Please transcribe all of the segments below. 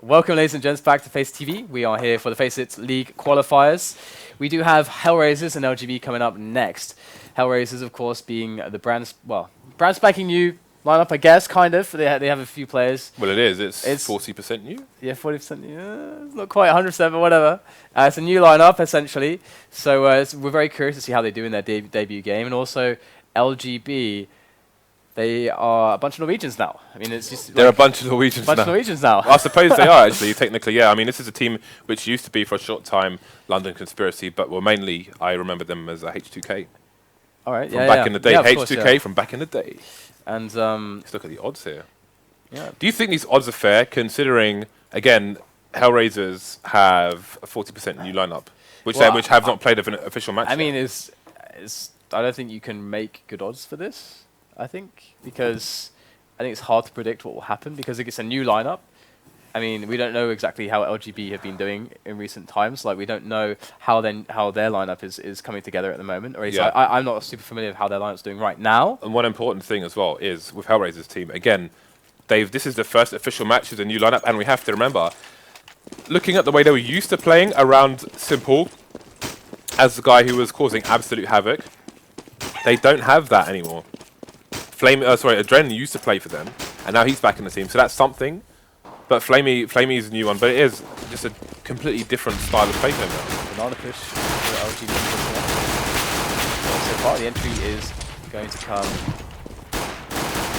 Welcome, ladies and gents, back to Face TV. We are here for the FACEIT League Qualifiers. We do have HellRaisers and LGB coming up next. HellRaisers, of course, being the brand spanking new lineup, I guess, kind of. They have a few players. Well, it is. It's 40% new. Yeah, 40% new. It's not quite 100%, but whatever. It's a new lineup, essentially. So we're very curious to see how they do in their debut game. And also, LGB, they are a bunch of Norwegians now. I mean, it's just they're a bunch of Norwegians now. I suppose they are, actually, technically, yeah. I mean, this is a team which used to be, for a short time, London Conspiracy, but were mainly, I remember them as a H2K. All right, from back in the day. H2K from back in the day. And let's look at the odds here. Yeah. Do you think these odds are fair, considering, again, HellRaisers have a 40% new lineup, which have not played an official match I mean, yet? I don't think you can make good odds for this. I think, because I think it's hard to predict what will happen because it's a new lineup. I mean, we don't know exactly how LGB have been doing in recent times. Like, we don't know how their lineup is coming together at the moment. Or I'm not super familiar with how their lineup's doing right now. And one important thing as well is with HellRaisers' team, again, this is the first official match as a new lineup, and we have to remember, looking at the way they were used to playing around Simple, as the guy who was causing absolute havoc, they don't have that anymore. AdreN used to play for them, and now he's back in the team, so that's something. But flamie is a new one, but it is just a completely different style of play now. Banana push for LGB. So far, the entry is going to come,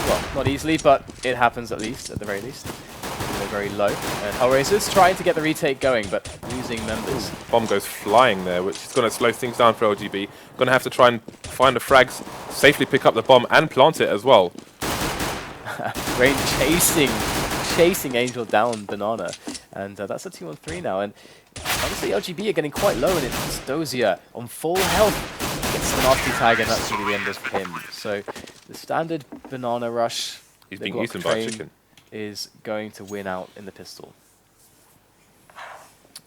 well, not easily, but it happens at the very least. They're very low. And HellRaisers trying to get the retake going, but losing members. Bomb goes flying there, which is going to slow things down for LGB. Going to have to try and find the frags, safely pick up the bomb and plant it as well. Rain chasing Angel down Banana. And that's a 2-on-3 now. And honestly, LGB are getting quite low, and it's Dosia on full health. Gets the nasty tag, and that's really the end of him. So the standard Banana rush. He's being eaten by a chicken. Is going to win out in the pistol.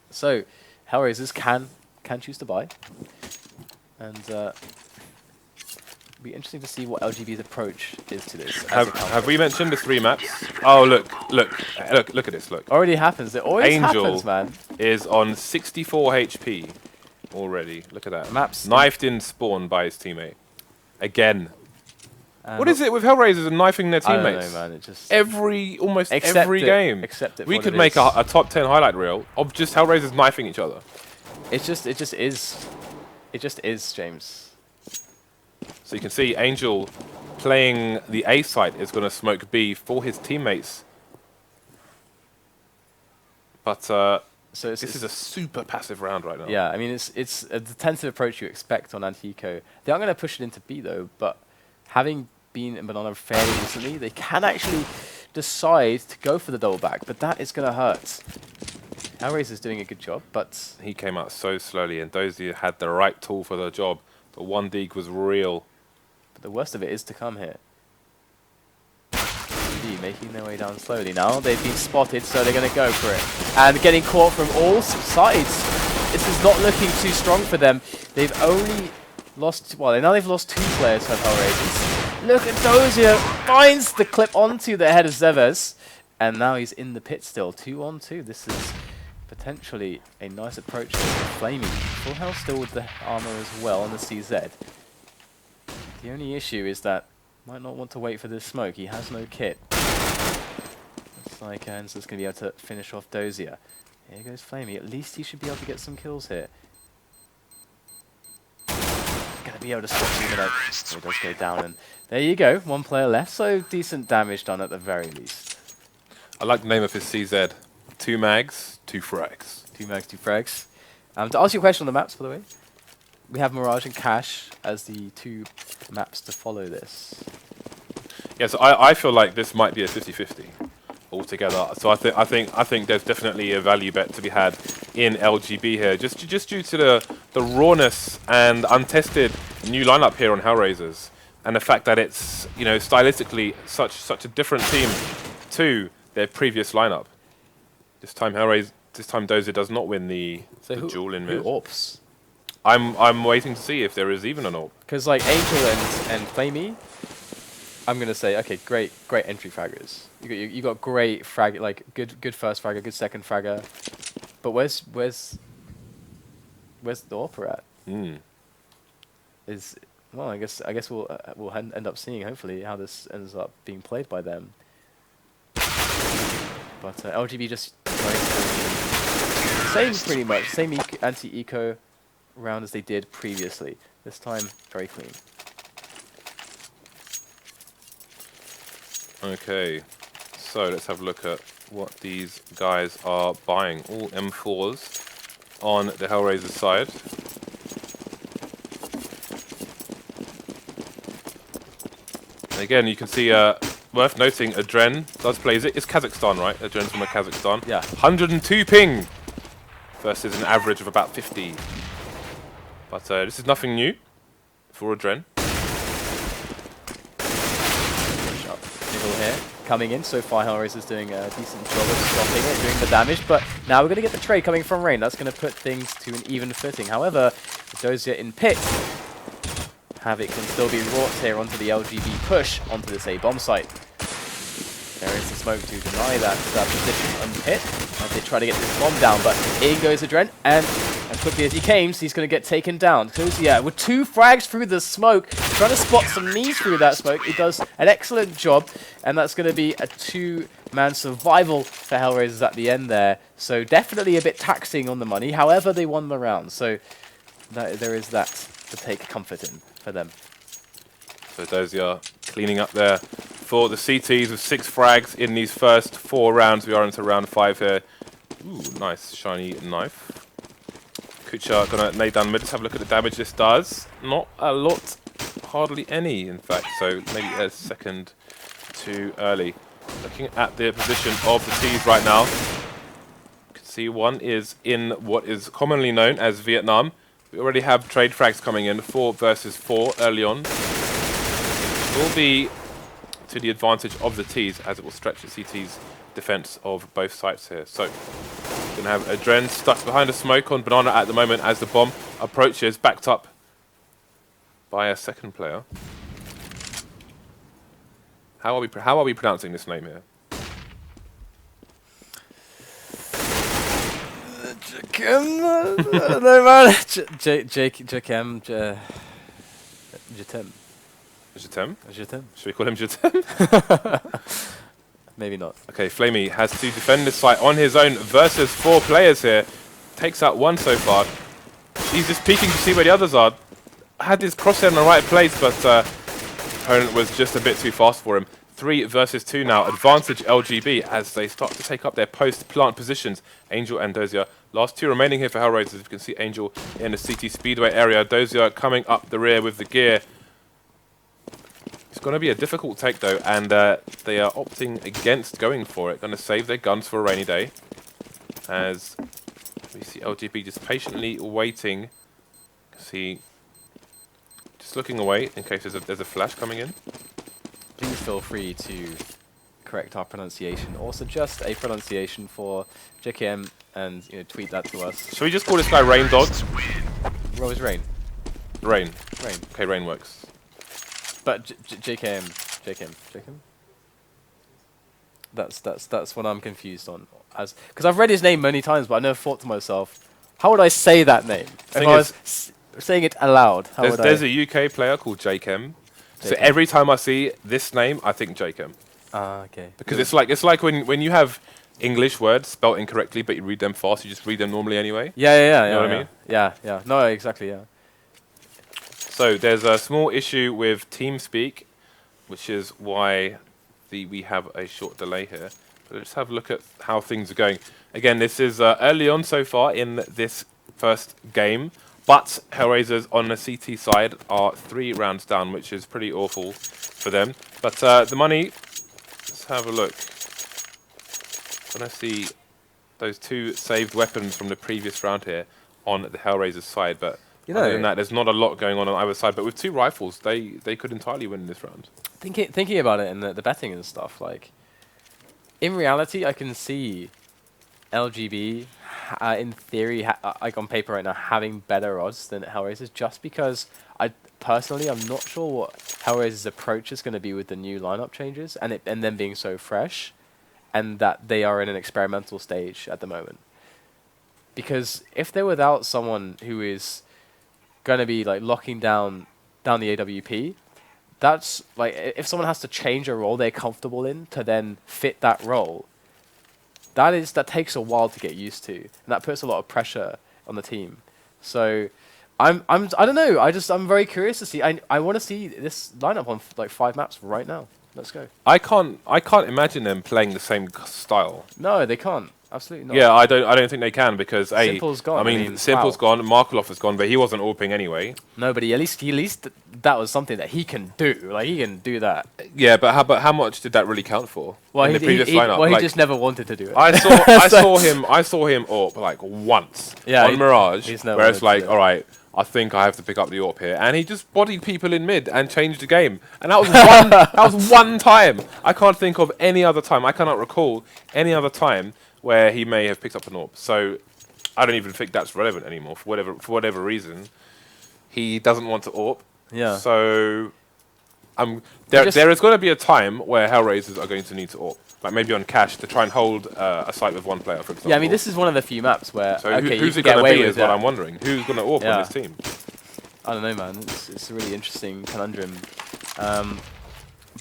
So, HellRaisers can choose to buy, and be interesting to see what LGB's approach is to this. Have we mentioned the 3 maps? Oh, look at this, look. Already happens. It always happens, man. Is on 64 HP already. Look at that. Maps knifed in spawn by his teammate. Again. What is it with HellRaisers and knifing their teammates? I don't know, man. It just almost every game. Accept it. We could make a top 10 highlight reel of just HellRaisers knifing each other. It just is, James. So you can see Angel playing the A site is going to smoke B for his teammates. But this is a super passive round right now. Yeah, I mean it's a defensive approach you expect on anti-eco. They are going to push it into B though, but having been in Banana fairly recently, they can actually decide to go for the double back, but that is going to hurt. HellRaisers doing a good job, but he came out so slowly, and Dosia had the right tool for the job. The 1-dig was real. But the worst of it is to come here. Making their way down slowly now. They've been spotted, so they're going to go for it. And getting caught from all sides. This is not looking too strong for them. They've only lost, well, now they've lost 2 players for HellRaisers. Look at Dosia, finds the clip onto the head of zEVES, and now he's in the pit still, 2-on-2. This is potentially a nice approach to flamie. Full health still with the armor as well on the CZ. The only issue is that might not want to wait for this smoke. He has no kit. Looks like ensa's going to be able to finish off Dosia. Here goes flamie. At least he should be able to get some kills here. Going to be able to stop him, even though it does go down. And there you go. 1 player left, so decent damage done at the very least. I like the name of his CZ. 2 mags, 2 frags. 2 mags, 2 frags. To answer your question on the maps, by the way, we have Mirage and Cash as the 2 maps to follow this. Yeah, so I feel like this might be a 50-50 altogether. So I think there's definitely a value bet to be had in LGB here, just due to the rawness and untested new lineup here on HellRaisers, and the fact that it's, you know, stylistically such a different team to their previous lineup. This time Dosia does not win the duel in mid. Who AWPs? I'm waiting to see if there is even an AWP. Because like Angel and flamie, I'm gonna say, okay, great entry fraggers. You got great frag, like good first fragger, good second fragger. But where's the AWPer at? Is well, I guess we'll end up seeing hopefully how this ends up being played by them. But LGB just same pretty much same anti-eco round as they did previously. This time very clean. Okay, so let's have a look at what these guys are buying. All M4s on the HellRaisers side. And again, you can see, worth noting, AdreN does play. It's Kazakhstan, right? AdreN's from Kazakhstan. Yeah. 102 ping versus an average of about 50. But this is nothing new for AdreN. Here coming in so far, HellRaisers doing a decent job of stopping it, doing the damage, but now we're going to get the trade coming from Rain. That's going to put things to an even footing. However, Dosia in pit, Havoc can still be wrought here onto the LGB push onto this A bomb site. There is the smoke to deny that position on pit as they try to get this bomb down, but in goes AdreN, and as quickly as he came, he's going to get taken down. Dosia with 2 frags through the smoke, trying to spot some knees through that smoke. He does an excellent job, and that's going to be a 2-man survival for HellRaisers at the end there. So definitely a bit taxing on the money. However, they won the round, so there is that to take comfort in for them. So Dosia cleaning up there for the CTs with 6 frags in these first 4 rounds. We are into round 5 here. Ooh, nice shiny knife. Kucher gonna lay down mid. Let's have a look at the damage this does. Not a lot, hardly any, in fact. So maybe a second too early. Looking at the position of the T's right now, you can see one is in what is commonly known as Vietnam. We already have trade frags coming in, 4 versus 4 early on. It will be to the advantage of the T's as it will stretch the CT's defense of both sides here. So we're going to have AdreN stuck behind a smoke on Banana at the moment as the bomb approaches, backed up by a second player. How are we pronouncing this name here? jkaem, I don't know, man. jkaem, jkaem. jkaem? jkaem. Should we call him jkaem? Maybe not. Okay, flamie has to defend this site on his own versus 4 players here. Takes out 1 so far. He's just peeking to see where the others are. Had his crosshair in the right place, but opponent was just a bit too fast for him. 3 versus 2 now. Advantage LGB as they start to take up their post-plant positions. Angel and Dosia. Last 2 remaining here for HellRaisers. You can see Angel in the CT Speedway area. Dosia coming up the rear with the gear. It's going to be a difficult take though, and they are opting against going for it. Going to save their guns for a rainy day. As we see LGB just patiently waiting. See, just looking away in case there's a flash coming in. Please feel free to correct our pronunciation or suggest a pronunciation for jkaem and tweet that to us. Should we just call this guy Rain Dog? What was Rain? Rain. Rain. Okay, Rain works. But jkaem. That's what I'm confused on. Because I've read his name many times, but I never thought to myself, how would I say that name? If I was saying it aloud, how would I? There's a UK player called jkaem. So every time I see this name, I think jkaem. Ah, okay. Because it's like when you have English words spelled incorrectly, but you read them fast, you just read them normally anyway. Yeah. You know what I mean? Yeah. No, exactly, yeah. So there's a small issue with TeamSpeak, which is why we have a short delay here. But let's have a look at how things are going. Again, this is early on so far in this first game, but HellRaisers on the CT side are 3 rounds down, which is pretty awful for them. But the money, let's have a look. When I see those 2 saved weapons from the previous round here on the HellRaisers side, but other than that, there's not a lot going on either side. But with 2 rifles, they could entirely win this round. Thinking about it and the betting and stuff, like, in reality, I can see LGB, in theory, like on paper right now, having better odds than HellRaisers, just because Personally, I'm not sure what HellRaisers' approach is going to be with the new lineup changes and them being so fresh, and that they are in an experimental stage at the moment. Because if they're without someone who is going to be like locking down the AWP, that's like if someone has to change a role they're comfortable in to then fit that role, that takes a while to get used to, and that puts a lot of pressure on the team. So I don't know. I'm very curious to see. I want to see this lineup on like 5 maps right now. Let's go. I can't imagine them playing the same style. No, they can't. Absolutely not. Yeah, I don't think they can because Simple's gone. I mean Simple's gone, Markelov is gone, but he wasn't AWPing anyway. No, but at least that was something that he can do. Like he can do that. Yeah, but how much did that really count for? Well, in the previous lineup? Well, like, he just never wanted to do it. I saw him AWP like once on Mirage, where it's like, all right, I think I have to pick up the AWP here, and he just bodied people in mid and changed the game, and that was one. That was one time. I can't think of any other time. I cannot recall any other time where he may have picked up an AWP. So I don't even think that's relevant anymore for whatever reason. He doesn't want to AWP. Yeah. So there is going to be a time where HellRaisers are going to need to AWP. Like maybe on cash to try and hold a site with one player, for example. Yeah, I mean, this is one of the few maps where... So who's it going to be is what I'm wondering. Who's going to AWP on this team? I don't know, man. It's a really interesting conundrum.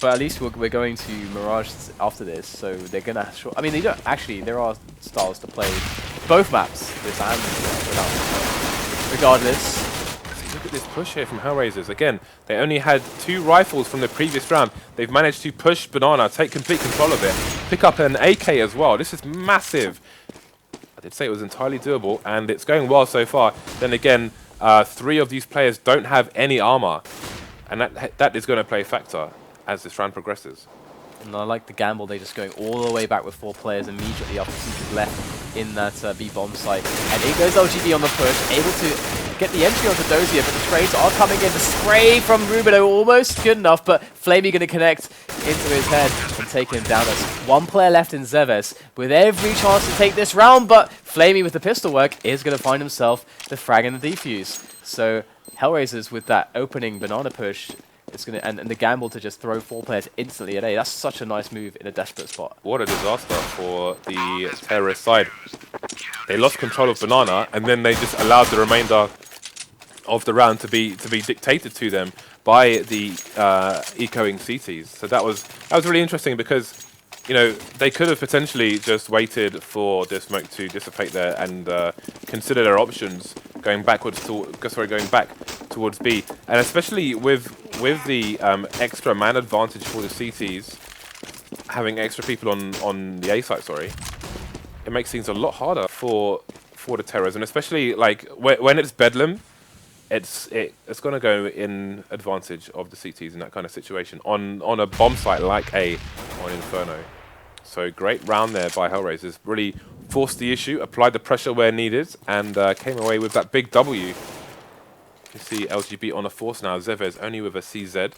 But at least we're going to Mirage after this, so they're going to... I mean, they don't... Actually, there are styles to play both maps, this and without. Regardless... Look at this push here from HellRaisers. Again, they only had 2 rifles from the previous round. They've managed to push Banana, take complete control of it, pick up an AK as well. This is massive. I did say it was entirely doable, and it's going well so far. Then again, 3 of these players don't have any armor, and that is going to play a factor as this round progresses. And I like the gamble. They're just going all the way back with 4 players immediately after Kucher's left in that B bomb site. And in goes LGB on the push, able to get the entry onto Dosia, but the trades are coming in. The spray from RUBINO almost good enough, but flamie going to connect into his head and take him down. There's 1 player left in zEVES with every chance to take this round, but flamie with the pistol work is going to find himself the frag and the defuse. So HellRaisers with that opening banana push, it's gonna and the gamble to just throw 4 players instantly at A. That's such a nice move in a desperate spot. What a disaster for the terrorist side. They lost control of Banana, and then they just allowed the remainder of the round to be dictated to them by the echoing CTs. So that was really interesting because, you know, they could have potentially just waited for the smoke to dissipate there and consider their options going back towards B, and especially with the extra man advantage for the CTs, having extra people on the A site, it makes things a lot harder for the Terrors, and especially like when it's Bedlam, it's going to go in advantage of the CTs in that kind of situation on a bomb site like A on Inferno. So great round there by HellRaisers, really forced the issue, applied the pressure where needed, and came away with that big W. You see LGB on a force now, zEVES only with a CZ.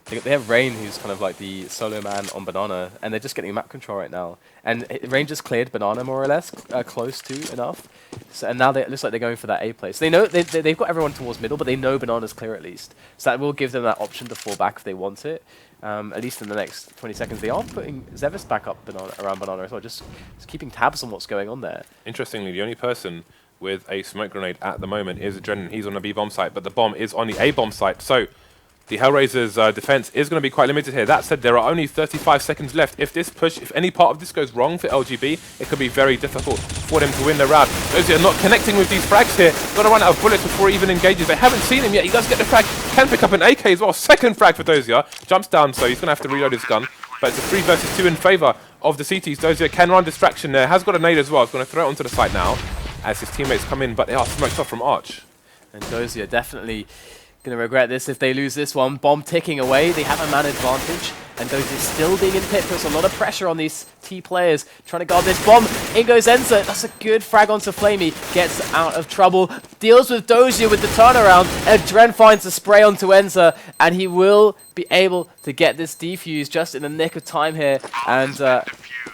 They have Rain, who's kind of like the solo man on Banana, and they're just getting map control right now. And Rain just cleared Banana more or less, close to enough. So, and now it looks like they're going for that A place. They know they've got everyone towards middle, but they know Banana's clear at least. So that will give them that option to fall back if they want it. At least in the next 20 seconds, they are putting zEVES back up around Banana as well, just keeping tabs on what's going on there. Interestingly, the only person with a smoke grenade at the moment is AdreN. He's on a B bomb site, but the bomb is on the A bomb site. So the HellRaisers' defense is going to be quite limited here. That said, there are only 35 seconds left. If any part of this goes wrong for LGB, it could be very difficult for them to win the round. Dosia not connecting with these frags here. Got to run out of bullets before he even engages. They haven't seen him yet. He does get the frag. Can pick up an AK as well. Second frag for Dosia. Jumps down, so he's going to have to reload his gun. But it's a 3 versus 2 in favor of the CTs. Dosia can run distraction there. Has got a nade as well. He's going to throw it onto the site now as his teammates come in, but they are smoked off from Arch. And Dosia definitely going to regret this if they lose this one. Bomb ticking away. They have a man advantage. And Dosia still being in pit. Puts a lot of pressure on these T players. Trying to guard this bomb. In goes ensa. That's a good frag onto flamie. Gets out of trouble. Deals with Dosia with the turnaround. AdreN finds the spray onto ensa. And he will be able to get this defuse just in the nick of time here. And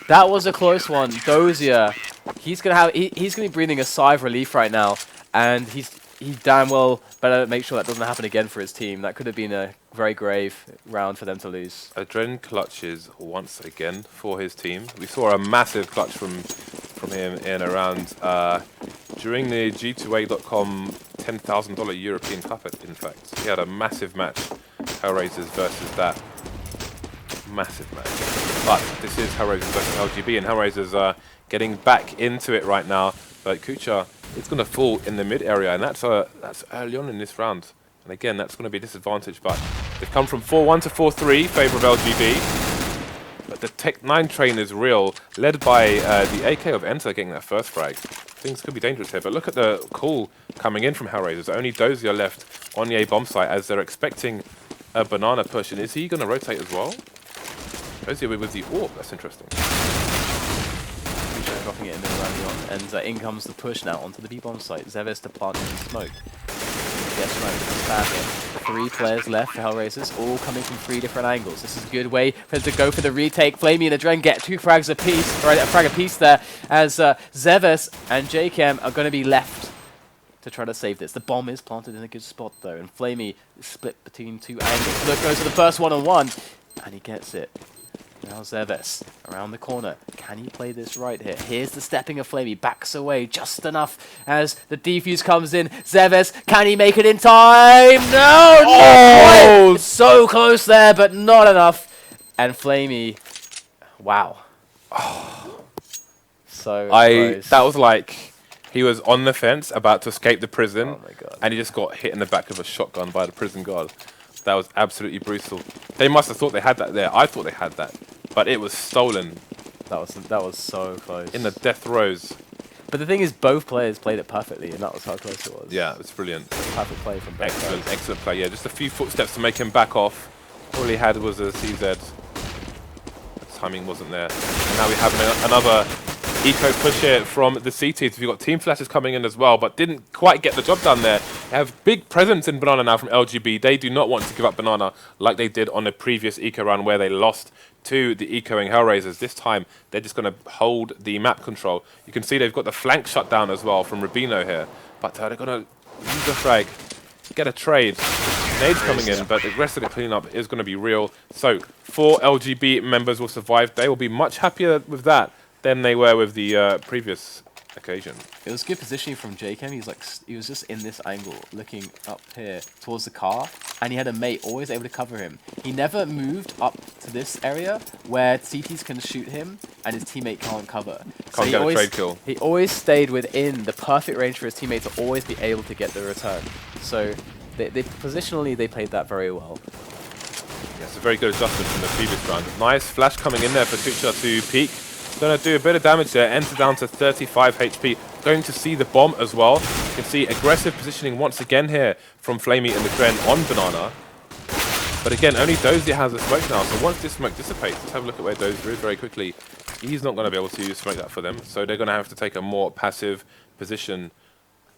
that was a close one. Dosia, he's going to be breathing a sigh of relief right now. And he's he damn well better make sure that doesn't happen again for his team. That could have been a very grave round for them to lose. AdreN clutches once again for his team. We saw a massive clutch from him in around during the G2A.com $10,000 European Cup. In fact, he had a massive match, HellRaisers versus that massive match. But this is HellRaisers versus LGB, and HellRaisers are getting back into it right now. But kucher, it's going to fall in the mid area, and that's early on in this round. And again, that's going to be a disadvantage. But they've come from 4-1 to 4-3, favour of LGB. But the Tech 9 train is real, led by the AK of ensa getting that first frag. Things could be dangerous here, but look at the call coming in from HellRaisers. Only Dosia left on the A bomb site as they're expecting a banana push. And is he going to rotate as well? Dosia with the AWP, that's interesting. Dropping it in the middle early on, and in comes the push now onto the B bomb site. zEVES to plant in the smoke. Gets right, 3 players left for HellRaisers, all coming from 3 different angles. This is a good way for them to go for the retake. flamie and AdreN get 2 frags apiece, or a frag apiece there, as zEVES and jkaem are going to be left to try to save this. The bomb is planted in a good spot though, and flamie is split between 2 angles. Look, goes to the first one-on-one, and he gets it. Now zEVES around the corner. Can he play this right here? Here's the stepping of flamie. Backs away just enough as the defuse comes in. zEVES, can he make it in time? No! Oh! Not quite! It's so close there, but not enough. And flamie, wow. Oh. So close. That was like he was on the fence about to escape the prison, oh my God, and he just got hit in the back of a shotgun by the prison guard. That was absolutely brutal. They must have thought they had that there. I thought they had that, but it was stolen. That was so close. In the death rows. But the thing is, both players played it perfectly, and that was how close it was. Yeah, it was brilliant. Perfect play from both Excellent, players. excellent play. Yeah, just a few footsteps to make him back off. All he had was a CZ. The timing wasn't there. And now we have another eco push here from the C teams. We've got team flashes coming in as well, but didn't quite get the job done there. They have big presence in banana now from LGB. They do not want to give up banana like they did on the previous eco run where they lost to the ecoing HellRaisers. This time, they're just going to hold the map control. You can see they've got the flank shut down as well from RUBINO here, but they're going to use the frag, get a trade. Nades coming in, but the rest of the cleanup is going to be real. So, 4 LGB members will survive. They will be much happier with that than they were with the previous occasion. It was good positioning from jkaem. He was just in this angle, looking up here towards the car, and he had a mate always able to cover him. He never moved up to this area where CTs can shoot him and his teammate can't cover. Can't get a trade kill. He always stayed within the perfect range for his teammate to always be able to get the return. So they positionally they played that very well. Yes, a very good adjustment from the previous round. Nice flash coming in there for kucher to peek. Going to do a bit of damage there, enter down to 35 HP. Going to see the bomb as well. You can see aggressive positioning once again here from flamie and AdreN on banana. But again, only Dosia has a smoke now, so once this smoke dissipates, let's have a look at where Dosia is very quickly. He's not going to be able to smoke that for them, so they're going to have to take a more passive position.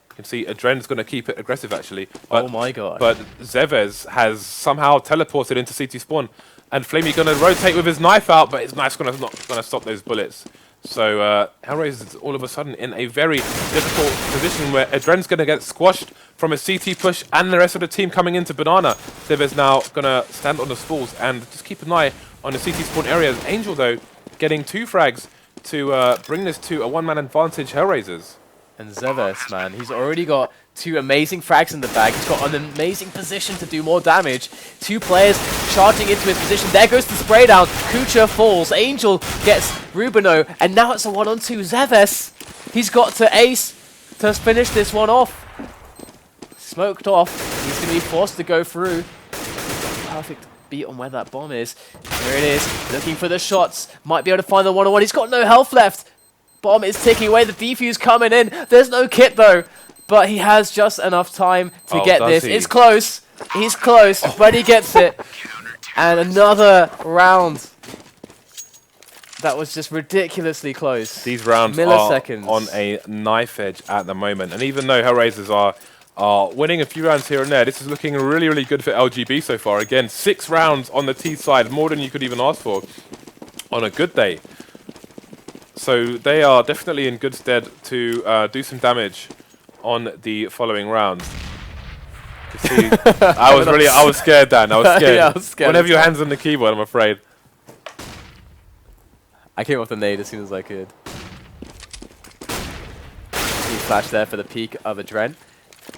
You can see AdreN's going to keep it aggressive actually. But, oh my God. But zEVES has somehow teleported into CT spawn. And flamie going to rotate with his knife out, but his knife's not going to stop those bullets. So HellRaisers is all of a sudden in a very difficult position where AdreN's going to get squashed from a CT push and the rest of the team coming into banana. zEVES now going to stand on the stalls and just keep an eye on the CT spawn areas. Angel, though, getting 2 frags to bring this to a one-man advantage HellRaisers. And zEVES, man, he's already got 2 amazing frags in the bag. He's got an amazing position to do more damage. 2 players charging into his position. There goes the spray down. Kucher falls. Angel gets RUBINO. And now it's a 1-on-2. zEVES, he's got to ace to finish this one off. Smoked off. He's going to be forced to go through. Perfect beat on where that bomb is. Here it is. Looking for the shots. Might be able to find the 1-on-1. He's got no health left. Bomb is ticking away. The defuse coming in. There's no kit though. But he has just enough time to get this. It's close. He's close, but he gets it. And another round. That was just ridiculously close. These rounds are on a knife edge at the moment. And even though HellRaisers are winning a few rounds here and there, this is looking really, really good for LGB so far. Again, 6 rounds on the T side, more than you could even ask for on a good day. So they are definitely in good stead to do some damage on the following rounds. See, I was scared, Dan. I was scared. Yeah, I was scared. Whenever your hands on the keyboard, I'm afraid. I came off the nade as soon as I could. He flashed there for the peak of AdreN.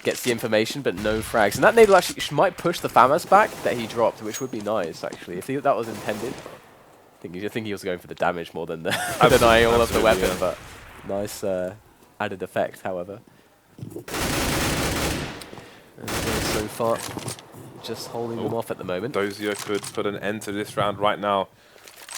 Gets the information, but no frags. And that nade will actually might push the FAMAS back that he dropped, which would be nice, actually, if that was intended. I think he was going for the damage more than the denying all of the weapon, yeah. But nice added effect, however. And so far, just holding them off at the moment. Dosia could put an end to this round right now.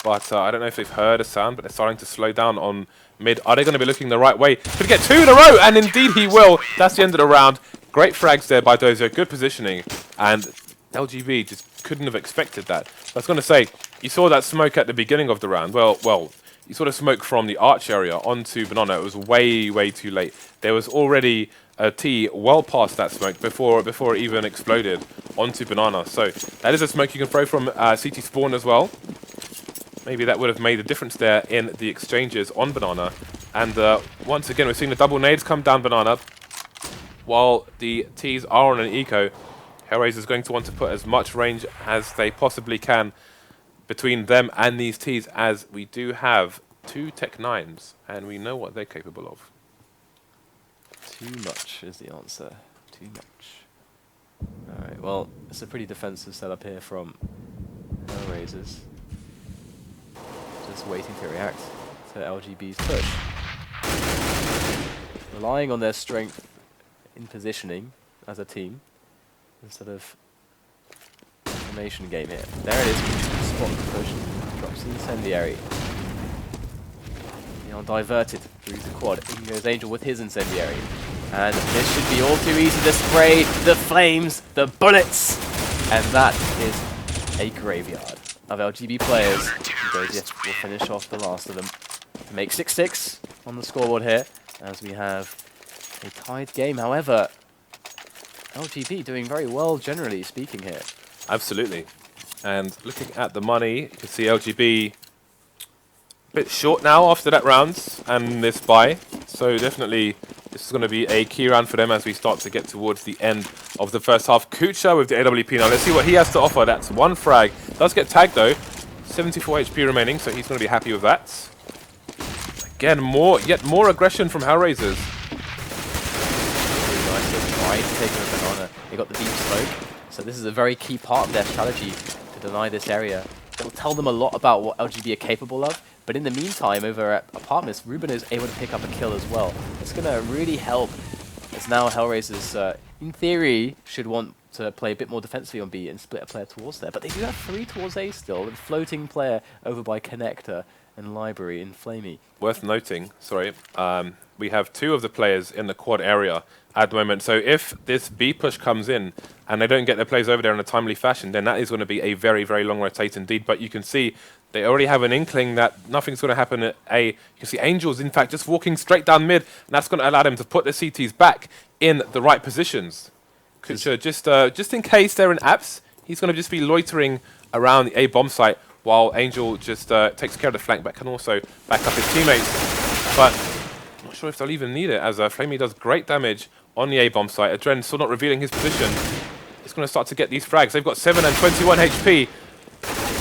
But I don't know if they've heard a sound, but they're starting to slow down on mid. Are they going to be looking the right way? Could get 2 in a row, and indeed he will. That's the end of the round. Great frags there by Dosia, good positioning, and LGB just couldn't have expected that. I was going to say, you saw that smoke at the beginning of the round. Well, you saw the smoke from the arch area onto Banana. It was way too late. There was already a T well past that smoke before it even exploded onto Banana. So that is a smoke you can throw from CT spawn as well. Maybe that would have made a difference there in the exchanges on Banana. And once again, we're seeing the double nades come down Banana. While the Ts are on an eco, HellRaisers is going to want to put as much range as they possibly can between them and these Ts, as we do have 2 Tech 9s, and we know what they're capable of. Too much is the answer. Too much. Alright, well, it's a pretty defensive setup here from HellRaisers. Just waiting to react to LGB's push. Relying on their strength in positioning as a team instead of information game here. There it is. Spot the push. Drops the incendiary. Diverted through the quad. In goes Angel with his incendiary. And this should be all too easy to spray the flames, the bullets. And that is a graveyard of LGB players. Dosia will finish off the last of them. Make 6-6 on the scoreboard here, as we have a tied game. However, LGB doing very well, generally speaking here. Absolutely. And looking at the money, you can see LGB a bit short now after that round and this buy. So definitely this is going to be a key round for them as we start to get towards the end of the first half. Kucher with the AWP now. Let's see what he has to offer. That's 1 frag. Does get tagged though. 74 HP remaining, so he's going to be happy with that. Again, yet more aggression from HellRaisers. Really nice to try to take over Banana. They got the deep smoke, so this is a very key part of their strategy to deny this area. It'll tell them a lot about what LGB are capable of, but in the meantime, over at Apartments, Ruben is able to pick up a kill as well. It's going to really help, as now HellRaisers, in theory, should want to play a bit more defensively on B and split a player towards there. But they do have 3 towards A still, with a floating player over by Connector and Library in flamie. Worth noting, sorry, we have 2 of the players in the quad area at the moment. So if this B push comes in and they don't get their players over there in a timely fashion, then that is going to be a very long rotate indeed. But you can see they already have an inkling that nothing's going to happen at A. You can see Angel's, in fact, just walking straight down mid, and that's going to allow them to put the CTs back in the right positions. Kucher, just in case they're in apps, he's going to just be loitering around the A bomb site while Angel just takes care of the flank, but can also back up his teammates. But I'm not sure if they'll even need it, as flamie does great damage on the A bomb site. AdreN still not revealing his position. It's going to start to get these frags. They've got 7 and 21 HP.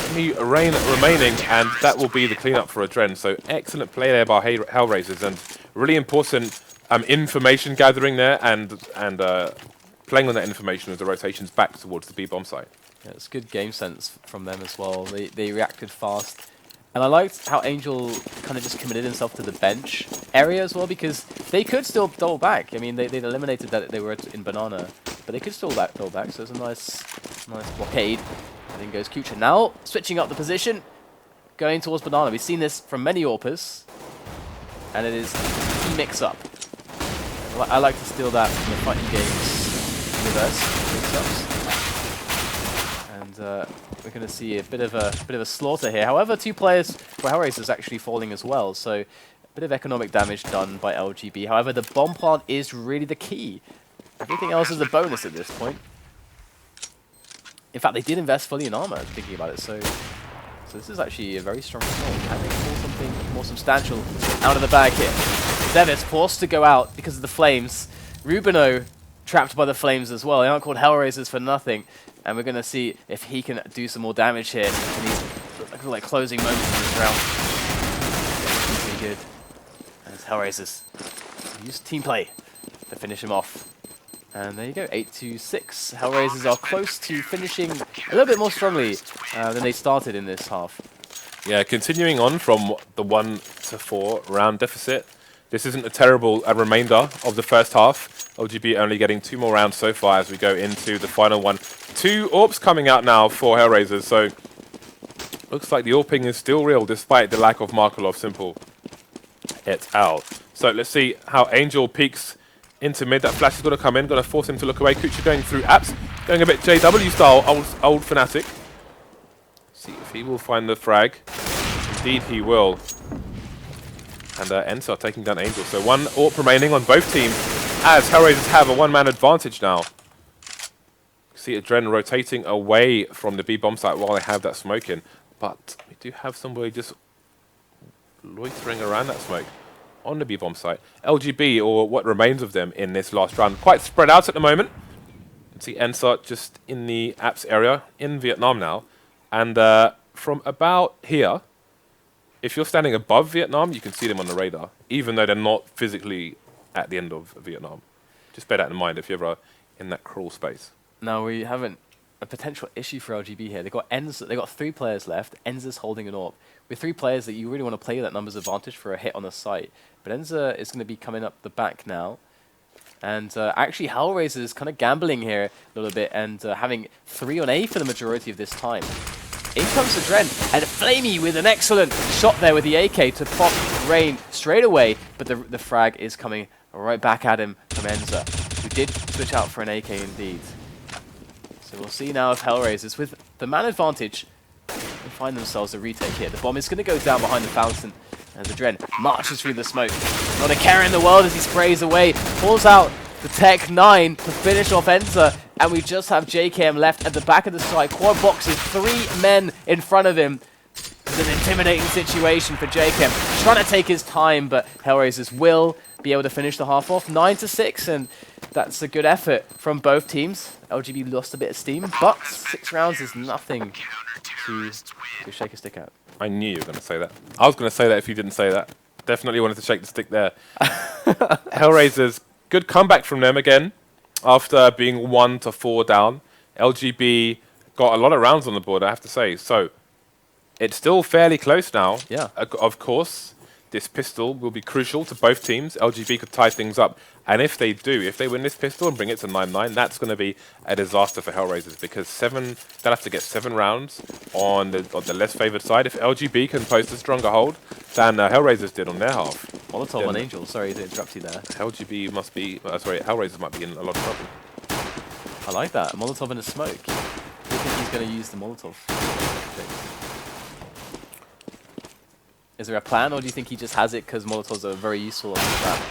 Only Rain remaining, and that will be the cleanup for AdreN. So excellent play there by HellRaisers, and really important information gathering there, and playing on that information with the rotations back towards the B bomb site. Yeah, it's good game sense from them as well. They reacted fast. And I liked how Angel kind of just committed himself to the bench area as well, because they could still double back. I mean, they'd eliminated that they were in Banana, but they could still double back, so it's a nice blockade. And then goes Kucher. Now, switching up the position, going towards Banana. We've seen this from many AWPers, and it is a mix-up. I like to steal that from the fighting games universe, mix-ups. And we're going to see a bit of a slaughter here. However, 2 players for HellRaisers actually falling as well, so a bit of economic damage done by LGB. However, the bomb plant is really the key. Everything else is a bonus at this point. In fact, they did invest fully in armor, thinking about it, so this is actually a very strong result. Can they pull something more substantial out of the bag here? zEVES forced to go out because of the flames. RUBINO trapped by the flames as well. They aren't called HellRaisers for nothing. And we're going to see if he can do some more damage here in these like closing moments in this round. Pretty good. And it's HellRaisers use team play to finish him off. And there you go, 8-6. HellRaisers are close to finishing a little bit more strongly than they started in this half. Yeah, continuing on from the 1-4 round deficit. This isn't a terrible remainder of the first half. LGB only getting 2 more rounds so far as we go into the final one. 2 AWPs coming out now for HellRaisers, so looks like the AWPing is still real despite the lack of Markelov Simple et al. So let's see how Angel peeks into mid. That flash is going to come in, going to force him to look away. Kucher going through apps, going a bit JW style, old Fnatic. See if he will find the frag. Indeed he will. And ensa taking down Angel. So 1 AWP remaining on both teams as HellRaisers have a 1-man advantage now. See AdreN rotating away from the B bomb site while they have that smoke in. But we do have somebody just loitering around that smoke on the B bomb site. LGB, or what remains of them in this last round, quite spread out at the moment. You can see ensa just in the apps area in Vietnam now. And from about here, if you're standing above Vietnam, you can see them on the radar, even though they're not physically at the end of Vietnam. Just bear that in mind if you're ever in that crawl space. Now we have a potential issue for LGB here. They've got ensa. They've got 3 players left. ensa's holding an AWP. With 3 players that you really want to play that numbers advantage for a hit on the site. But ensa is going to be coming up the back now. And actually HellRaisers is kind of gambling here a little bit and having 3 on A for the majority of this time. In comes AdreN, and flamie with an excellent shot there with the AK to pop Rain straight away, but the frag is coming right back at him from ensa, who did switch out for an AK indeed. So we'll see now if HellRaisers, with the man advantage, can find themselves a retake here. The bomb is going to go down behind the fountain, as AdreN marches through the smoke. Not a care in the world as he sprays away, pulls out the Tech 9 to finish off ensa, and we just have jkaem left at the back of the site. Quad boxes, 3 men in front of him. It's an intimidating situation for jkaem. Trying to take his time, but HellRaisers will be able to finish the half off 9-6, and that's a good effort from both teams. LGB lost a bit of steam, but 6 rounds is nothing to shake a stick at. I knew you were going to say that. I was going to say that if you didn't say that. Definitely wanted to shake the stick there. HellRaisers, good comeback from them again after being 1-4 down. LGB got a lot of rounds on the board, I have to say. So it's still fairly close now. Yeah. Of course, this pistol will be crucial to both teams. LGB could tie things up. And if they do, if they win this pistol and bring it to 9-9, that's going to be a disaster for HellRaisers, because they'll have to get 7 rounds on the less favored side. If LGB can post a stronger hold than HellRaisers did on their half. Molotov on Angel, sorry to interrupt you there. LGB must be, HellRaisers might be in a lot of trouble. I like that, Molotov in a smoke. Do you think he's going to use the Molotov? Is there a plan, or do you think he just has it because Molotovs are very useful on the map?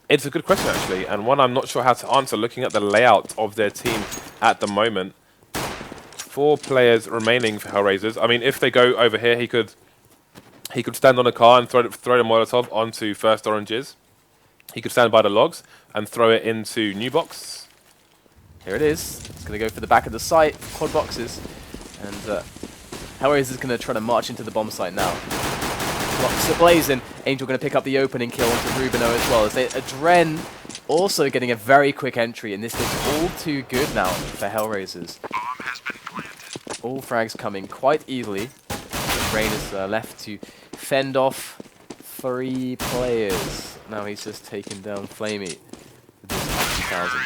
It's a good question, actually, and one I'm not sure how to answer looking at the layout of their team at the moment. 4 players remaining for HellRaisers. I mean, if they go over here, he could stand on a car and throw the Molotov onto first oranges. He could stand by the logs and throw it into new box. Here it is. It's going to go for the back of the site, quad boxes, and HellRaisers is going to try to march into the bomb site now. Blocks are blazing. Angel going to pick up the opening kill onto RUBINO as well. As AdreN also getting a very quick entry, and this looks all too good now for HellRaisers. All frags coming quite easily. Rain is left to fend off 3 players. Now he's just taken down flamie with this 2000.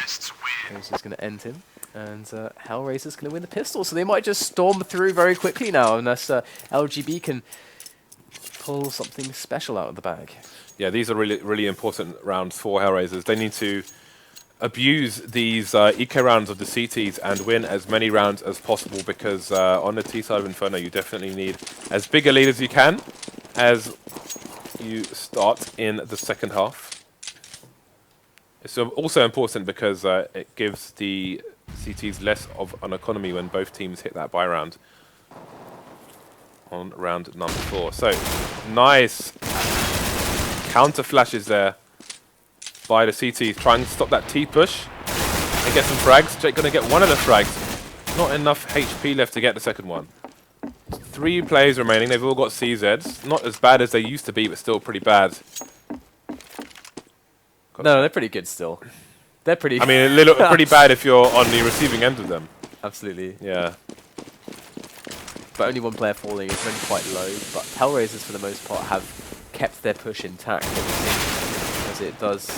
He's just going to end him. And HellRaisers going to win the pistol, so they might just storm through very quickly now, unless LGB can pull something special out of the bag. Yeah, these are really important rounds for HellRaisers. They need to abuse these eco rounds of the CTs and win as many rounds as possible, because on the T side of Inferno, you definitely need as big a lead as you can as you start in the second half. It's also important because it gives the CTs less of an economy when both teams hit that buy round on round number 4. So, nice counter flashes there by the CT, trying to stop that T push and get some frags. Jake going to get one of the frags. Not enough HP left to get the second one. 3 players remaining. They've all got CZs. Not as bad as they used to be, but still pretty bad. No, they're pretty good still. They're pretty. I mean, pretty bad if you're on the receiving end of them. Absolutely. Yeah. But only one player falling is running quite low. But HellRaisers, for the most part, have kept their push intact, as it does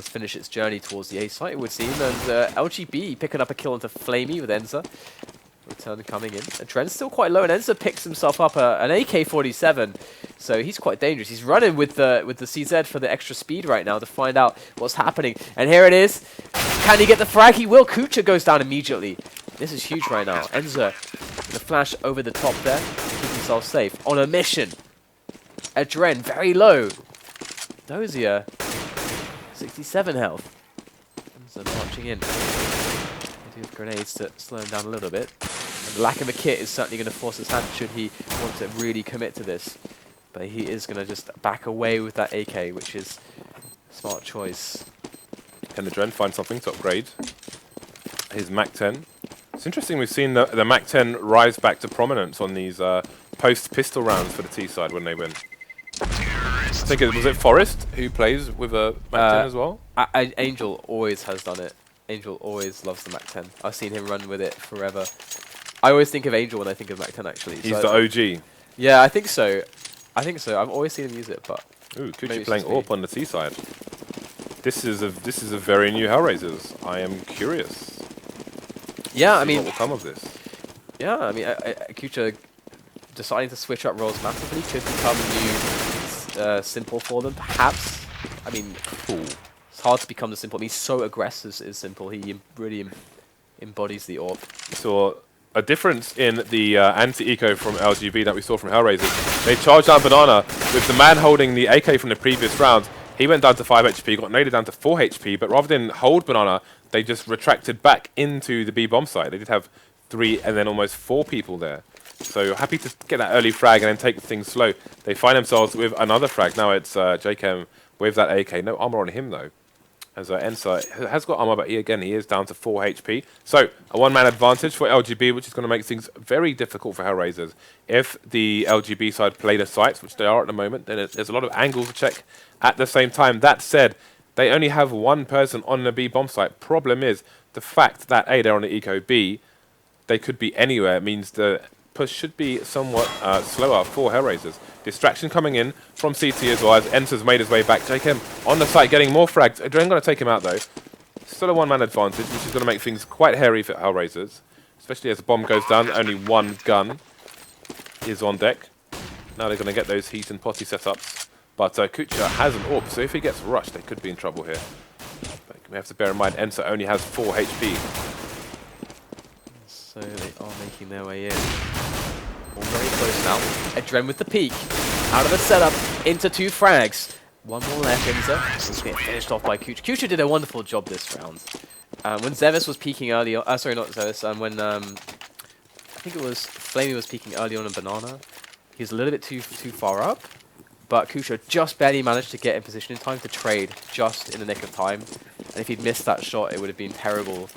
finish its journey towards the A site, it would seem. And LGB picking up a kill into flamie with ensa. Return coming in. AdreN's still quite low, and ensa picks himself up an AK-47. So he's quite dangerous. He's running with the CZ for the extra speed right now to find out what's happening. And here it is. Can he get the frag? He will. Kucher goes down immediately. This is huge right now. ensa, the flash over the top there to keep himself safe. On a mission. AdreN, very low. Dosia, 67 health. ensa marching in. They do have grenades to slow him down a little bit. And the lack of a kit is certainly going to force his hand should he want to really commit to this. But he is going to just back away with that AK, which is a smart choice. Can AdreN find something to upgrade his MAC-10? It's interesting we've seen the MAC-10 rise back to prominence on these post-pistol rounds for the T side when they win. I think was it Forrest who plays with a MAC-10 as well? Angel always has done it. Angel always loves the MAC-10. I've seen him run with it forever. I always think of Angel when I think of MAC-10 actually. He's the OG. Yeah, I think so. I've always seen him use it, but ooh, Kucher playing AWP on the T side. This is a very new HellRaisers. I am curious. Yeah, I mean, what will come of this? Yeah, I mean, Kucher deciding to switch up roles massively could become new simple for them, perhaps. I mean, it's hard to become the simple. I mean, he's so aggressive is simple. He really embodies the AWP. So a difference in the anti-eco from LGB that we saw from HellRaisers. They charged down Banana with the man holding the AK from the previous round. He went down to 5 HP, got naded down to 4 HP, but rather than hold Banana, they just retracted back into the B bomb site. They did have 3 and then almost 4 people there. So happy to get that early frag and then take things slow. They find themselves with another frag. Now it's jkaem with that AK. No armor on him though. As ensa has got armor, but he is down to 4 HP. So a one-man advantage for LGB, which is going to make things very difficult for HellRaisers. If the LGB side play the sites, which they are at the moment, then there's a lot of angles to check at the same time. That said, they only have 1 person on the B bomb site. Problem is the fact that A, they're on the eco, B, they could be anywhere. It means the push should be somewhat slower for HellRaisers. Distraction coming in from CT as well as ensa's made his way back. jkaem on the site getting more frags. AdreN going to take him out though. Still a one-man advantage, which is going to make things quite hairy for HellRaisers. Especially as the bomb goes down, only 1 gun is on deck. Now they're going to get those heat and potty setups. But Kucher has an AWP, so if he gets rushed, they could be in trouble here. But we have to bear in mind, ensa only has 4 HP. So they are making their way in. All very close now. AdreN with the peek. Out of the setup, into 2 frags. 1 more left, ensa. He's getting finished off by Kucher. Kucher did a wonderful job this round. When zEVES was peeking early on, sorry, not zEVES, when I think it was flamie was peeking early on in Banana, he was a little bit too far up. But Kucher just barely managed to get in position in time to trade just in the nick of time. And if he'd missed that shot, it would have been terrible,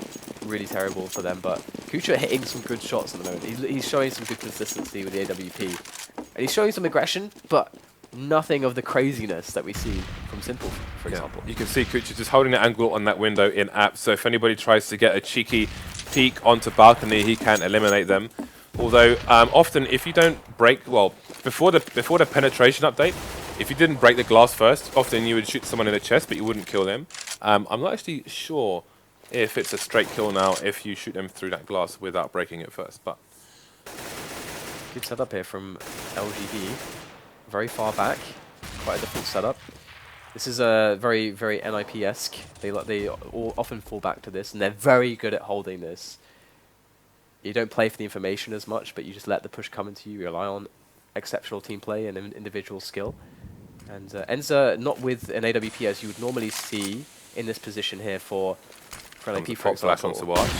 really terrible for them. But Kucher hitting some good shots at the moment. He's showing some good consistency with the AWP. And he's showing some aggression, but nothing of the craziness that we see from Simple, for example. You can see Kucher just holding the angle on that window in app. So if anybody tries to get a cheeky peek onto balcony, he can eliminate them. Although often, if you don't break, well, before the penetration update, if you didn't break the glass first, often you would shoot someone in the chest, but you wouldn't kill them. I'm not actually sure if it's a straight kill now if you shoot them through that glass without breaking it first. But good setup here from LGB, very far back, quite a different setup. This is a very NIP-esque. They all often fall back to this, and they're very good at holding this. You don't play for the information as much, but you just let the push come into you. You rely on exceptional team play and individual skill. And ensa not with an AWP as you would normally see in this position here for an AP, for flash on to watch.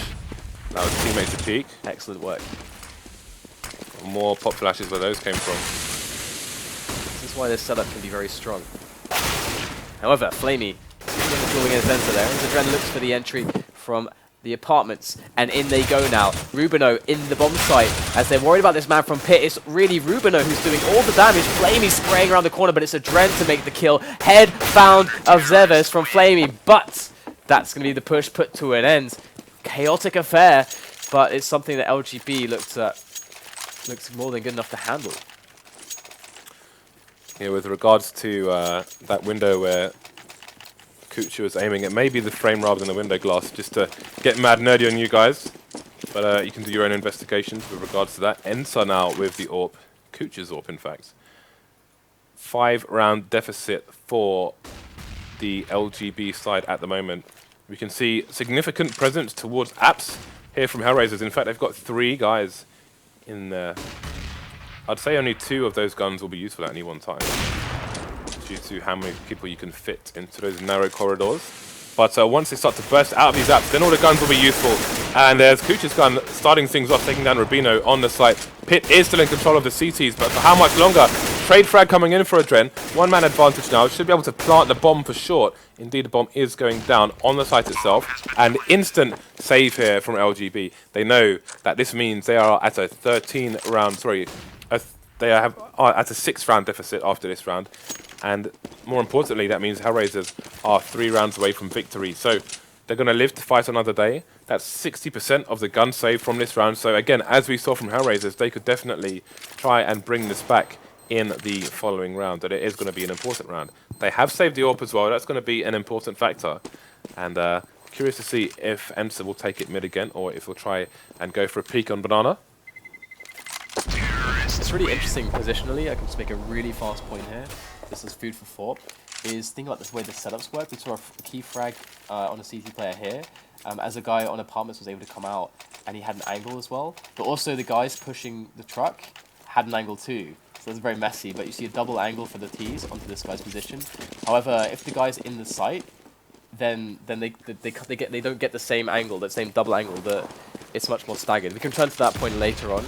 That was teammates to peek. Excellent work. More pop flashes where those came from. This is why this setup can be very strong. However, flamie going against ensa there. As AdreN looks for the entry from the apartments, and in they go now. RUBINO in the bomb site, as they're worried about this man from pit. It's really RUBINO who's doing all the damage. flamie spraying around the corner, but it's AdreN to make the kill. Head found of zEVES from flamie, but that's going to be the push put to an end. Chaotic affair, but it's something that LGB looks more than good enough to handle. Yeah, with regards to that window where kucher was aiming, it may be the frame rather than the window glass, just to get mad nerdy on you guys. But you can do your own investigations with regards to that. ensa now with the AWP, kucher's AWP in fact. 5-round deficit for the LGB side at the moment. We can see significant presence towards apps here from HellRaisers. In fact, they've got 3 guys in there. I'd say only 2 of those guns will be useful at any one time, due to how many people you can fit into those narrow corridors. But once they start to burst out of these apps, then all the guns will be useful. And there's kucher's gun starting things off, taking down RUBINO on the site. Pit is still in control of the CTs, but for how much longer? Trade frag coming in for AdreN. 1-man advantage now. Should be able to plant the bomb for short. Indeed, the bomb is going down on the site itself. And instant save here from LGB. They know that this means they are at a 13-round, they are at a 6-round deficit after this round. And more importantly, that means HellRaisers are 3 rounds away from victory. So they're going to live to fight another day. That's 60% of the gun save from this round. So again, as we saw from HellRaisers, they could definitely try and bring this back in the following round. But it is going to be an important round. They have saved the AWP as well. That's going to be an important factor. And curious to see if ensa will take it mid again, or if he'll try and go for a peek on banana. It's really interesting positionally. I can just make a really fast point here. This is food for thought. Is think about this way the setups work. We saw a key frag on a CT player here, as a guy on apartments was able to come out, and he had an angle as well. But also the guys pushing the truck had an angle too. So it's very messy. But you see a double angle for the T's onto this guy's position. However, if the guy's in the site, then they don't get the same angle, that same double angle. It's much more staggered. We can turn to that point later on.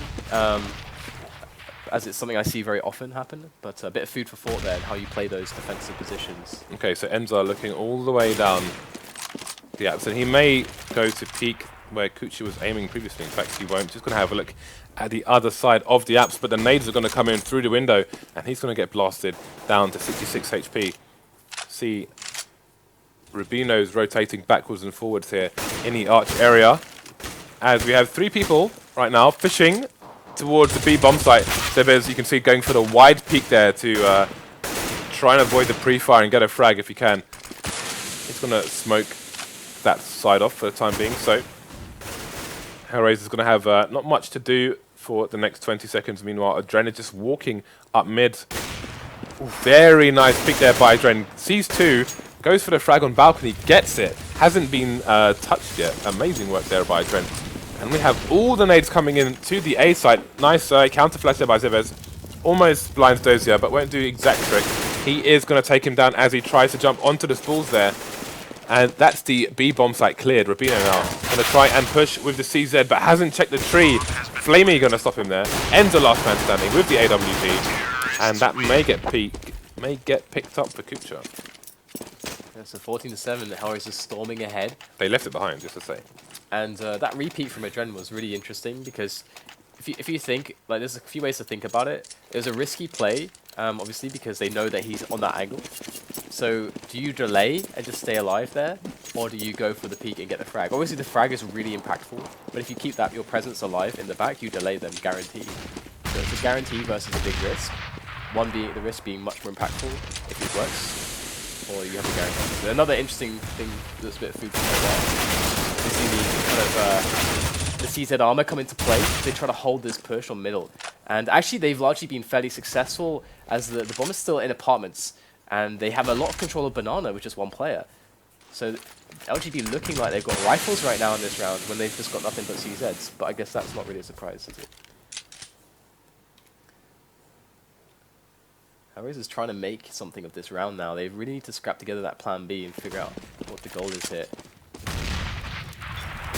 As it's something I see very often happen, but a bit of food for thought there and how you play those defensive positions. Okay, so ensa looking all the way down the apps, and he may go to peek where kucher was aiming previously. In fact, he won't. Just going to have a look at the other side of the apps, but the nades are going to come in through the window, and he's going to get blasted down to 66 HP. See, RUBINO's rotating backwards and forwards here in the arch area, as we have 3 people right now fishing towards the B bomb site. zEVES, you can see, going for the wide peak there to try and avoid the pre-fire and get a frag if he can. He's going to smoke that side off for the time being. So HellRaisers is going to have not much to do for the next 20 seconds. Meanwhile, AdreN is just walking up mid. Ooh, very nice peek there by AdreN. Sees 2, goes for the frag on balcony, gets it. Hasn't been touched yet. Amazing work there by AdreN. And we have all the nades coming in to the A site. Nice counter flash there by zEVES. Almost blinds Dosia, but won't do exact trick. He is going to take him down as he tries to jump onto the spools there. And that's the B bomb site cleared. RUBINO now going to try and push with the CZ, but hasn't checked the tree. flamie going to stop him there. Ends the last man standing with the AWP. And that may get picked up for kucher. Yeah, so 14-7, the HellRaisers is storming ahead. They left it behind, just to say. And that repeat from AdreN was really interesting, because if you think, like, there's a few ways to think about it. It was a risky play, obviously, because they know that he's on that angle. So do you delay and just stay alive there, or do you go for the peak and get the frag? Obviously, the frag is really impactful, but if you keep your presence alive in the back, you delay them, guaranteed. So it's a guarantee versus a big risk. One being the risk being much more impactful if it works, or you have a guarantee. But another interesting thing that's a bit of food for thought. You see the CZ armor come into play. They try to hold this push on middle. And actually, they've largely been fairly successful, as the bomb is still in apartments. And they have a lot of control of banana with just 1 player. So LGB looking like they've got rifles right now in this round, when they've just got nothing but CZs. But I guess that's not really a surprise, is it? HellRaisers trying to make something of this round now. They really need to scrap together that plan B and figure out what the goal is here.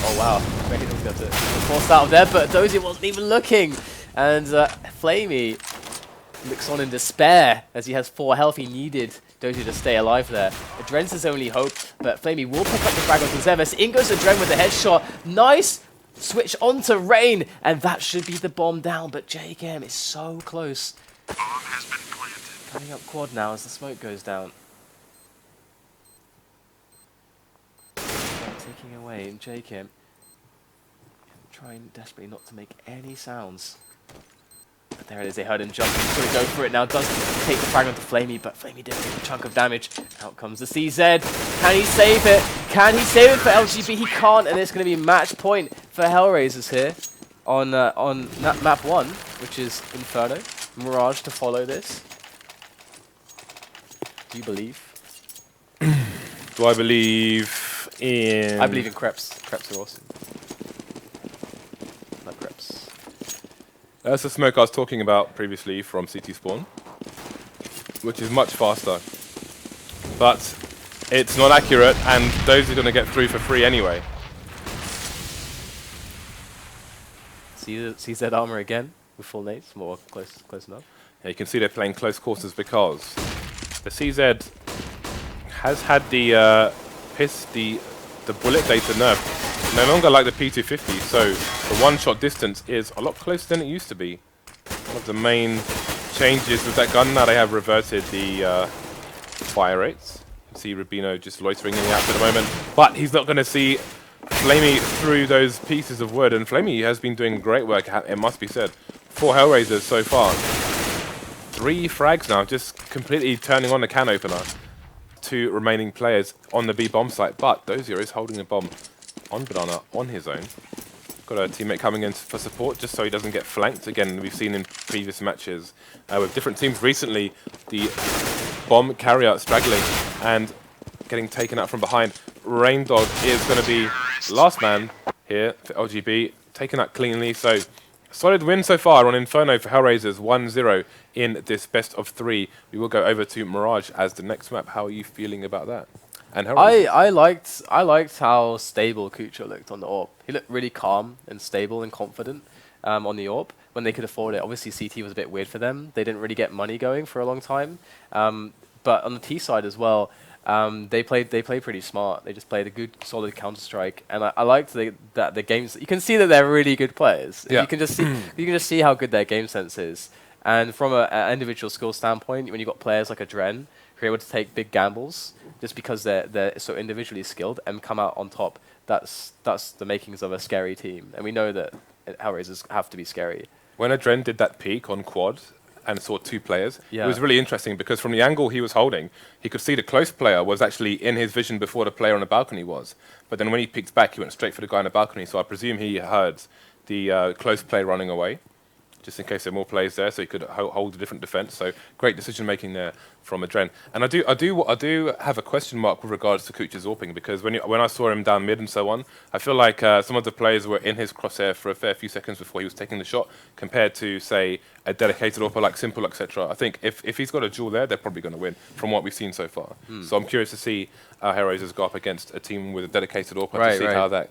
Oh wow, Reckon was going to force out of there, but Dosia wasn't even looking. And flamie looks on in despair as he has 4 health. He needed Dosia to stay alive there. AdreN's his only hope, but flamie will pick up the frag onto zEVES. In goes AdreN with a headshot. Nice switch onto Rain, and that should be the bomb down, but jkaem is so close. Bomb has been planted. Coming up quad now as the smoke goes down. Taking away in jkaem. Trying desperately not to make any sounds. But there it is, they heard him jumping. He's going to go for it now. Does take the frag onto flamie, but flamie did take a chunk of damage. Out comes the CZ. Can he save it? Can he save it for LGB? He can't, and it's going to be match point for HellRaisers here on map 1, which is Inferno. Mirage to follow this. Do you believe? Do I believe in... I believe in crepes. Crepes are awesome. Love crepes. That's the smoke I was talking about previously from CT spawn, which is much faster. But it's not accurate, and those are going to get through for free anyway. CZ armor again with full nades, more close enough. Yeah, you can see they're playing close quarters because the CZ has had the bullet data nerfed. No longer like the P250, so the one-shot distance is a lot closer than it used to be. One of the main changes with that gun, now they have reverted the fire rates. You can see RUBINO just loitering in the app at the moment, but he's not going to see flamie through those pieces of wood, and flamie has been doing great work, it must be said. 4 HellRaisers so far. 3 frags now, just completely turning on the can opener. 2 remaining players on the B bomb site, but Dosia is holding the bomb on Banana on his own. Got a teammate coming in for support just so he doesn't get flanked. Again, we've seen in previous matches with different teams recently, the bomb carrier straggling and getting taken out from behind. Raindog is going to be last man here for LGB, taken out cleanly. So solid win so far on Inferno for HellRaisers, 1-0 in this best of 3. We will go over to Mirage as the next map. How are you feeling about that? And I liked how stable kucher looked on the AWP. He looked really calm and stable and confident on the AWP when they could afford it. Obviously CT was a bit weird for them. They didn't really get money going for a long time. But on the T side as well, they played pretty smart. They just played a good solid Counter-Strike, and I liked that the games. You can see that they're really good players. Yeah. You can just see how good their game sense is. And from an individual skill standpoint, when you've got players like AdreN who are able to take big gambles just because they're so individually skilled and come out on top, that's the makings of a scary team. And we know that HellRaisers have to be scary. When AdreN did that peek on quad and saw 2 players, yeah, it was really interesting because from the angle he was holding, he could see the close player was actually in his vision before the player on the balcony was. But then when he peeked back, he went straight for the guy on the balcony. So I presume he heard the close play running away, just in case there are more players there, so he could hold a different defense. So great decision making there from AdreN. And I do have a question mark with regards to kucher's AWPing, because when I saw him down mid and so on, I feel like some of the players were in his crosshair for a fair few seconds before he was taking the shot, compared to say a dedicated AWPer like Simple, etc. I think if he's got a duel there, they're probably going to win from what we've seen so far. So I'm curious to see how HellRaisers go up against a team with a dedicated AWPer to see how that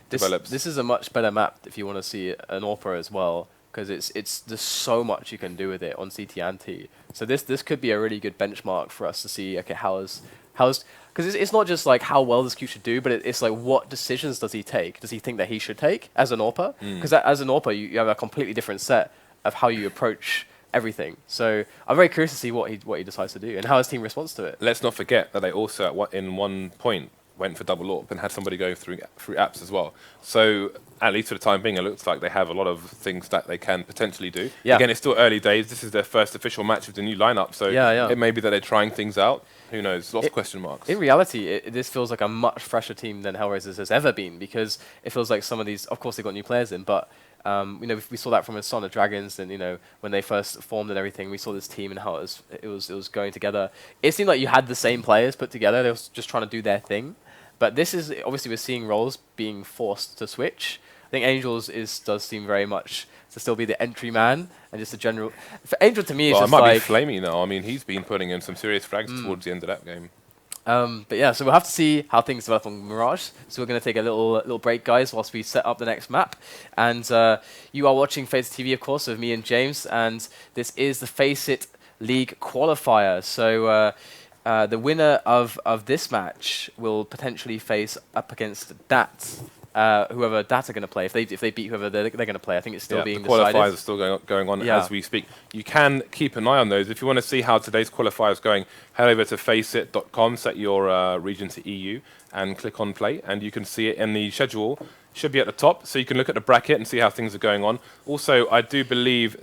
develops. This is a much better map if you want to see an AWPer as well, because there's so much you can do with it on CT and T. So this could be a really good benchmark for us to see, okay, how's because it's not just like how well does kucher do, but it's like what decisions does he take? Does he think that he should take as an AWPer? Because as an AWPer, you have a completely different set of how you approach everything. So I'm very curious to see what he decides to do and how his team responds to it. Let's not forget that they also in one point went for double AWP and had somebody going through apps as well. So at least for the time being, it looks like they have a lot of things that they can potentially do. Yeah. Again, it's still early days. This is their first official match with the new lineup, so it may be that they're trying things out. Who knows? Lots of question marks. In reality, this feels like a much fresher team than HellRaisers has ever been, because it feels like some of these, of course, they've got new players in, but we saw that from a Son of Dragons, and when they first formed and everything, we saw this team and how it was going together. It seemed like you had the same players put together. They were just trying to do their thing. But this is obviously, we're seeing roles being forced to switch. I think Angels does seem very much to still be the entry man and just a general. For Angel, to me, it's just it might like be flamie now. I mean, he's been putting in some serious frags towards the end of that game. But yeah, so we'll have to see how things develop on Mirage. So we're going to take a little break, guys, whilst we set up the next map. And you are watching FACEIT TV, of course, with me and James. And this is the FACEIT League Qualifiers. So the winner of this match will potentially face up against DAT. Whoever DAT are going to play, if they beat whoever they're going to play, I think it's still being decided. The qualifiers are still going on as we speak. You can keep an eye on those. If you want to see how today's qualifier is going, head over to faceit.com, set your region to EU, and click on play, and you can see it in the schedule. Should be at the top, so you can look at the bracket and see how things are going on. Also, I do believe